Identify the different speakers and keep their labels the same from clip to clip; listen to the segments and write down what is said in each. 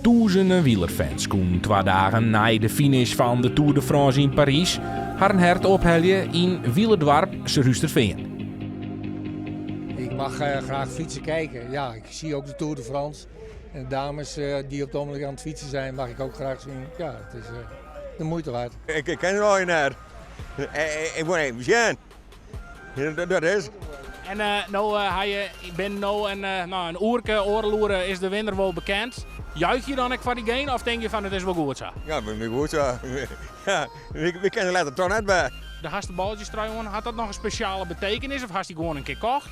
Speaker 1: Duizenden wielerfans koen 2 dagen na de finish van de Tour de France in Parijs haar hert opheljen in wielerdorp Ruisterveen.
Speaker 2: Ik mag graag fietsen kijken. Ja, ik zie ook de Tour de France. En de dames die op het ogenblik aan het fietsen zijn, mag ik ook graag zien. Ja, het is de moeite waard.
Speaker 3: Ik ken er al naar. Ik word even zien. Dat is.
Speaker 4: En je bent nou een oerke oorloeren is de winnaar wel bekend. Juich je dan ook van die game of denk je van het is wel goed zo?
Speaker 3: Ja, ben ik goed zo. Ja, we kennen later toch net bij.
Speaker 4: De haste balletjes trouwen, had dat nog een speciale betekenis of had die gewoon een keer kocht?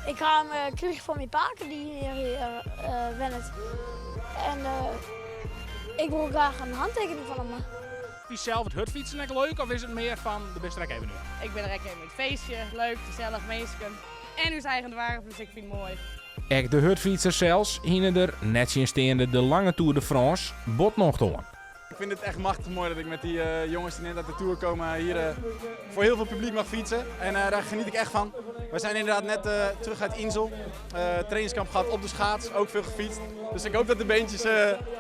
Speaker 5: Ik ga hem krijgen van mijn paken die hier wennet. En ik wil graag een handtekening van hem.
Speaker 4: Is zelf het hutfietsen echt leuk of is het meer van de beste trek even nu?
Speaker 6: Ik ben er echt even met het feestje, leuk, gezellig, mensen. En uw eigen wagen, dus ik vind het mooi.
Speaker 1: Ook de hutfietsers zelfs hienen er net steende de lange Tour de France bot nog door.
Speaker 7: Ik vind het echt machtig mooi dat ik met die jongens die net uit de Tour komen hier voor heel veel publiek mag fietsen. En daar geniet ik echt van. We zijn inderdaad net terug uit Insel. Trainingskamp gehad op de schaats, ook veel gefietst. Dus ik hoop dat de beentjes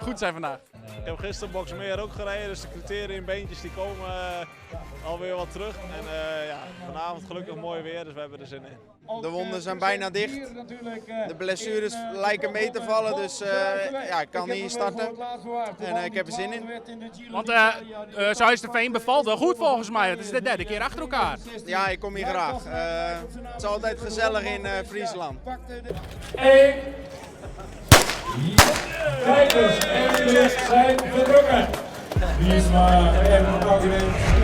Speaker 7: goed zijn vandaag.
Speaker 8: Ik heb gisteren Boxmeer ook gereden, dus de criteriumbeentjes die komen alweer wat terug. En vanavond gelukkig mooi weer, dus we hebben er zin in.
Speaker 9: De wonden zijn bijna dicht. De blessures lijken mee te vallen, dus ik kan niet starten. En ik heb er zin in.
Speaker 4: Want Ruisterveen bevalt wel goed volgens mij. Het is de derde keer achter elkaar.
Speaker 9: Ja, ik kom hier graag. Het is altijd gezellig in Friesland.
Speaker 10: Rijders en files zijn vertrokken. Diesma en Algemeen.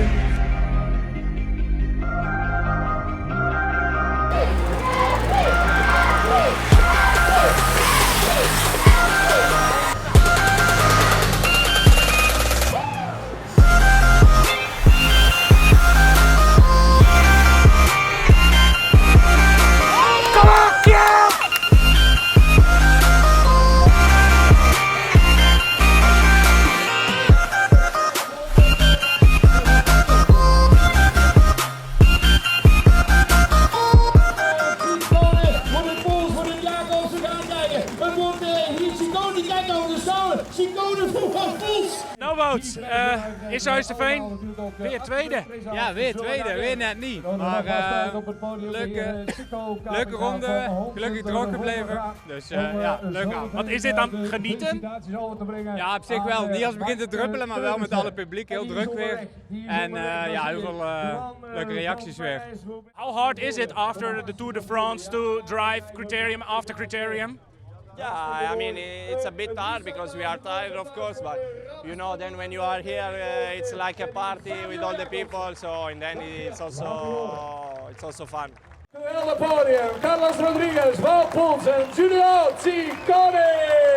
Speaker 4: Nou Wout, is Ruisterveen weer tweede?
Speaker 11: Ja, weer tweede, weer net niet. Maar leuke ronde, gelukkig dronken gebleven. Dus leuk aan.
Speaker 4: Wat is dit dan, genieten?
Speaker 11: Ja, op zich wel. Niet als het begint te druppelen, maar wel met alle publiek, heel druk weer. En heel veel leuke reacties weer.
Speaker 4: How hard is it after the Tour de France to drive criterium after criterium?
Speaker 12: Yeah, I mean it's a bit hard because we are tired, of course, but you know, then when you are here, it's like a party with all the people. So and then it's also fun.
Speaker 10: Geweldig podium, Carlos Rodriguez, Wout Poels en Julio Ciccone.